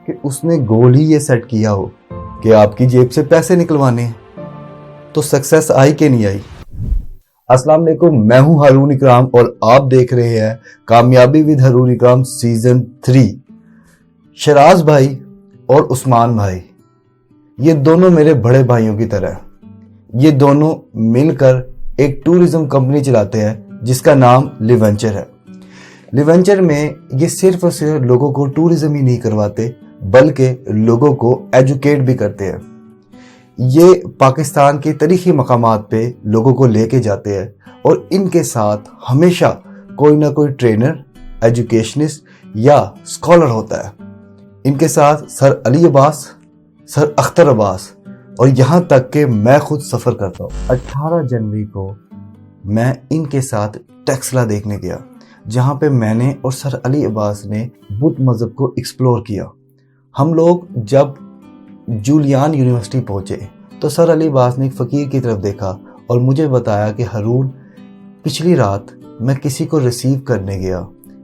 کہ اس نے گول ہی یہ سیٹ کیا ہو کہ آپ کی جیب سے پیسے نکلوانے ہیں، تو سکسیس آئی کہ نہیں آئی؟ السلام علیکم، میں ہوں ہارون اکرام اور آپ دیکھ رہے ہیں کامیابی ود ہارون اکرام سیزن 3۔ شراز بھائی اور عثمان بھائی یہ دونوں میرے بڑے بھائیوں کی طرح ہیں۔ یہ دونوں مل کر ایک ٹورزم کمپنی چلاتے ہیں جس کا نام لیونچر ہے۔ لیونچر میں یہ صرف اور صرف لوگوں کو ٹورزم ہی نہیں کرواتے بلکہ لوگوں کو ایجوکیٹ بھی کرتے ہیں۔ یہ پاکستان کے تاریخی مقامات پہ لوگوں کو لے کے جاتے ہیں اور ان کے ساتھ ہمیشہ کوئی نہ کوئی ٹرینر، ایجوکیشنسٹ یا اسکالر ہوتا ہے۔ ان کے ساتھ سر علی عباس، سر اختر عباس اور یہاں تک کہ میں خود سفر کرتا ہوں۔ 18 جنوری کو میں ان کے ساتھ ٹیکسلا دیکھنے گیا جہاں پہ میں نے اور سر علی عباس نے بدھ مذہب کو ایکسپلور کیا۔ ہم لوگ جب جولیان یونیورسٹی پہنچے تو سر علی عباس نے ایک فقیر کی طرف دیکھا اور مجھے بتایا کہ ہارون، پچھلی رات میں کسی کو ریسیو کرنے گیا،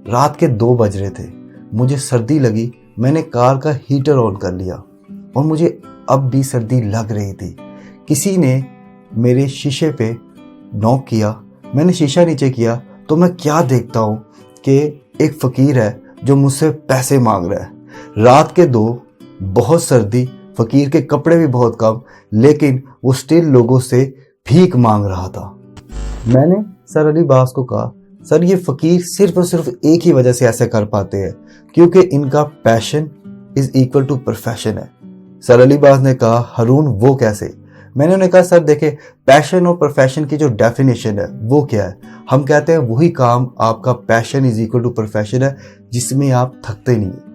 رات کے 2 بج رہے تھے، مجھے سردی لگی، میں نے کار کا ہیٹر آن کر لیا اور مجھے اب بھی سردی لگ رہی تھی۔ کسی نے میرے شیشے پہ نوک کیا، میں نے شیشہ نیچے کیا تو میں کیا دیکھتا ہوں کہ ایک فقیر ہے جو مجھ سے پیسے مانگ رہا ہے۔ رات کے 2، بہت سردی، فقیر کے کپڑے بھی بہت کم، لیکن وہ سٹل لوگوں سے بھیک مانگ رہا تھا۔ میں نے سر علی عباس کو کہا، سر یہ فقیر صرف اور صرف ایک ہی وجہ سے ایسے کر پاتے ہیں کیونکہ ان کا پیشن از ایکول ٹو پروفیشن ہے۔ سر علی عباس نے کہا، ہارون وہ کیسے؟ میں نے انہیں کہا، سر دیکھیں، پیشن اور پروفیشن کی جو ڈیفینیشن ہے وہ کیا ہے؟ ہم کہتے ہیں وہی کام آپ کا پیشن از ایکول ٹو پروفیشن ہے جس میں آپ تھکتے نہیں ہیں،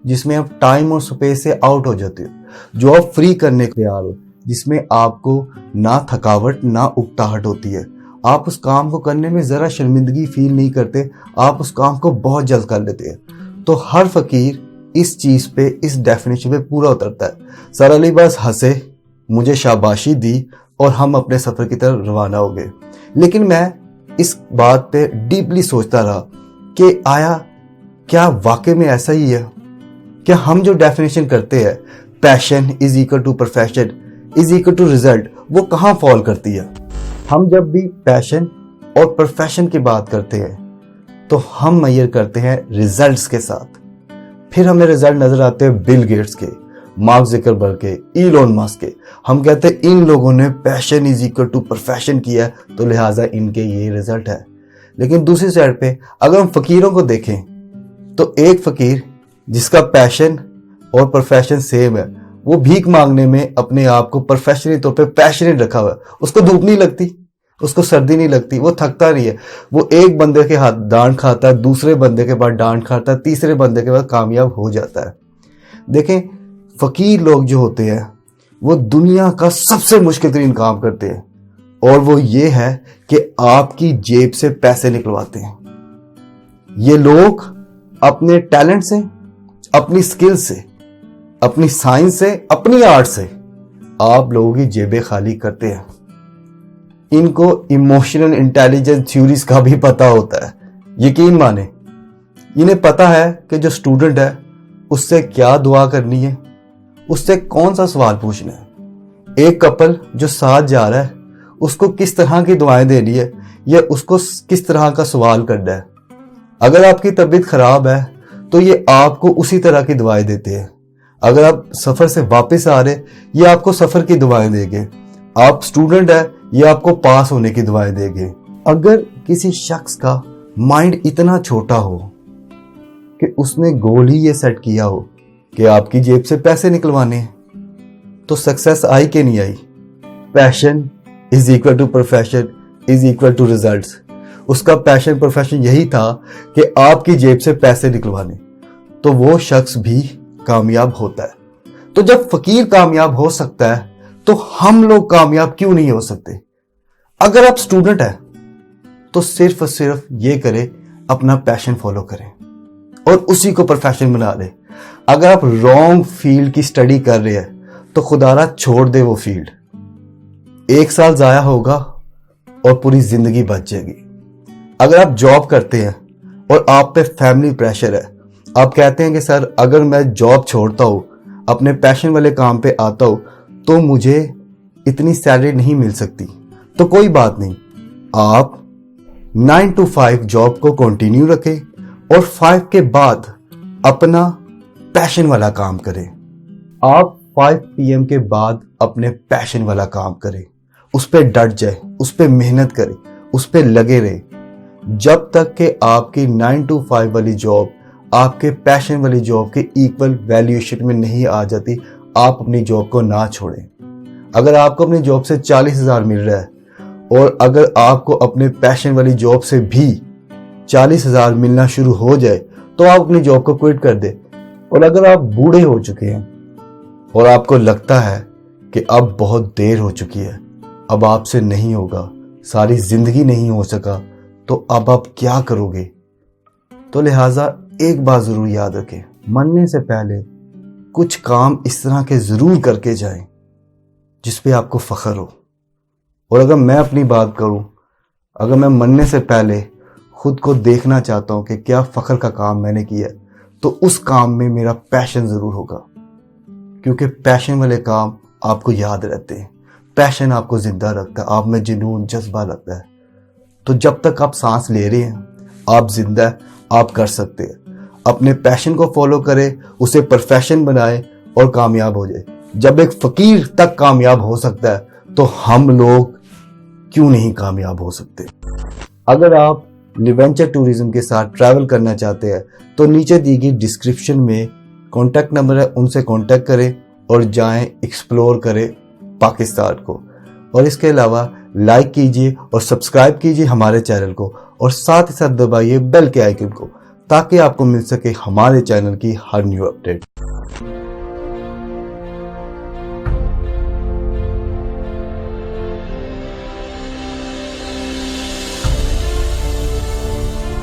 جس میں آپ ٹائم اور سپیس سے آؤٹ ہو جاتے ہو، جو آپ فری کرنے کے تیار ہو، جس میں آپ کو نہ تھکاوٹ نہ اکتاہٹ ہوتی ہے، آپ اس کام کو کرنے میں ذرا شرمندگی فیل نہیں کرتے، آپ اس کام کو بہت جلد کر لیتے ہیں۔ تو ہر فقیر اس چیز پہ، اس ڈیفینیشن پہ پورا اترتا ہے۔ سر علی عباس ہنسے، مجھے شاباشی دی اور ہم اپنے سفر کی طرف روانہ ہو گئے۔ لیکن میں اس بات پہ ڈیپلی سوچتا رہا کہ آیا کیا واقعی میں ایسا ہی ہے؟ کیا ہم جو ڈیفینیشن کرتے ہیں passion is equal to profession is equal to result, وہ کہاں فال کرتی ہے؟ ہم جب بھی پیشن اور پروفیشن کی بات کرتے ہیں تو ہم میئر کرتے ہیں ریزلٹس کے ساتھ۔ پھر ہمیں ریزلٹ نظر آتے ہیں بل گیٹس کے، مارک زکربرگ کے، ایلون مسک کے۔ ہم کہتے ہیں ان لوگوں نے پیشن از ایکول ٹو پروفیشن کیا ہے تو لہٰذا ان کے یہ ریزلٹ ہے۔ لیکن دوسری سائڈ پہ اگر ہم فقیروں کو دیکھیں تو ایک فقیر جس کا پیشن اور پروفیشن سیم ہے، وہ بھیک مانگنے میں اپنے آپ کو پروفیشنلی طور پہ پیشنیٹ رکھا ہوا ہے۔ اس کو دھوپ نہیں لگتی، اس کو سردی نہیں لگتی، وہ تھکتا نہیں ہے، وہ ایک بندے کے ہاتھ ڈانٹ کھاتا ہے، دوسرے بندے کے بعد ڈانٹ کھاتا ہے، تیسرے بندے کے بعد کامیاب ہو جاتا ہے۔ دیکھیں، فقیر لوگ جو ہوتے ہیں وہ دنیا کا سب سے مشکل ترین کام کرتے ہیں، اور وہ یہ ہے کہ آپ کی جیب سے پیسے نکلواتے ہیں۔ یہ لوگ اپنے ٹیلنٹ سے، اپنی سکل سے، اپنی سائنس سے، اپنی آرٹ سے آپ لوگوں کی جیبیں خالی کرتے ہیں۔ ان کو ایموشنل انٹیلیجنس تھیوریز کا بھی پتا ہوتا ہے، یقین مانیں۔ انہیں پتا ہے کہ جو اسٹوڈنٹ ہے اس سے کیا دعا کرنی ہے، اس سے کون سا سوال پوچھنا ہے، ایک کپل جو ساتھ جا رہا ہے اس کو کس طرح کی دعائیں دینی ہے یا اس کو کس طرح کا سوال کرنا ہے۔ اگر آپ کی طبیعت خراب ہے تو یہ آپ کو اسی طرح کی دعائیں دیتے ہیں۔ اگر آپ سفر سے واپس آ رہے یہ آپ کو سفر کی دعائیں دیں گے۔ آپ اسٹوڈنٹ ہے یہ آپ کو پاس ہونے کی دعائیں دیں گے۔ اگر کسی شخص کا مائنڈ اتنا چھوٹا ہو کہ اس نے گول ہی یہ سیٹ کیا ہو کہ آپ کی جیب سے پیسے نکلوانے ہیں تو سکسیس آئی کہ نہیں آئی؟ Passion is equal to profession is equal to results. اس کا پیشن پروفیشن یہی تھا کہ آپ کی جیب سے پیسے نکلوانے، تو وہ شخص بھی کامیاب ہوتا ہے۔ تو جب فقیر کامیاب ہو سکتا ہے تو ہم لوگ کامیاب کیوں نہیں ہو سکتے؟ اگر آپ اسٹوڈنٹ ہیں تو صرف اور صرف یہ کریں، اپنا پیشن فالو کریں اور اسی کو پروفیشن بنا لیں۔ اگر آپ رانگ فیلڈ کی سٹڈی کر رہے ہیں تو خدا را چھوڑ دے وہ فیلڈ، 1 سال ضائع ہوگا اور پوری زندگی بچ جائے گی۔ اگر آپ جاب کرتے ہیں اور آپ پہ فیملی پریشر ہے، آپ کہتے ہیں کہ سر اگر میں جاب چھوڑتا ہوں اپنے پیشن والے کام پہ آتا ہوں تو مجھے اتنی سیلری نہیں مل سکتی. تو کوئی بات نہیں, آپ 9 to 5 جاب کو کنٹینیو رکھیں اور 5 کے بعد اپنا پیشن والا کام کریں. آپ 5 PM کے بعد اپنے پیشن والا کام کریں, اس پہ ڈٹ جائیں, اس پہ محنت کریں, اس پہ لگے رہیں. جب تک کہ آپ کی 9 to 5 والی جاب آپ کے پیشن والی جاب کے ایکول ویلیویشن میں نہیں آ جاتی, آپ اپنی جاب کو نہ چھوڑیں. اگر آپ کو اپنی جاب سے 40,000 مل رہا ہے اور اگر آپ کو اپنے پیشن والی جاب سے بھی 40,000 ملنا شروع ہو جائے تو آپ اپنی جاب کو کوئٹ کر دیں. اور اگر آپ بوڑھے ہو چکے ہیں اور آپ کو لگتا ہے کہ اب بہت دیر ہو چکی ہے, اب آپ سے نہیں ہوگا, ساری زندگی نہیں ہو سکا, تو اب آپ کیا کرو گے؟ تو لہٰذا ایک بات ضرور یاد رکھیں, مرنے سے پہلے کچھ کام اس طرح کے ضرور کر کے جائیں جس پہ آپ کو فخر ہو. اور اگر میں اپنی بات کروں, اگر میں مرنے سے پہلے خود کو دیکھنا چاہتا ہوں کہ کیا فخر کا کام میں نے کیا, تو اس کام میں میرا پیشن ضرور ہوگا, کیونکہ پیشن والے کام آپ کو یاد رہتے ہیں, پیشن آپ کو زندہ رکھتا ہے, آپ میں جنون جذبہ لگتا ہے. تو جب تک آپ سانس لے رہے ہیں آپ زندہ ہیں, آپ کر سکتے ہیں. اپنے پیشن کو فالو کریں, اسے پروفیشن بنائیں اور کامیاب ہو جائے. جب ایک فقیر تک کامیاب ہو سکتا ہے تو ہم لوگ کیوں نہیں کامیاب ہو سکتے؟ اگر آپ لیونچر ٹورزم کے ساتھ ٹریول کرنا چاہتے ہیں تو نیچے دی گئی ڈسکرپشن میں کانٹیکٹ نمبر ہے, ان سے کانٹیکٹ کریں اور جائیں ایکسپلور کریں پاکستان کو. اور اس کے علاوہ لائک کیجئے اور سبسکرائب کیجئے ہمارے چینل کو, اور ساتھ ہی ساتھ دبائیے بیل کے آئیکن کو تاکہ آپ کو مل سکے ہمارے چینل کی ہر نیو اپڈیٹ.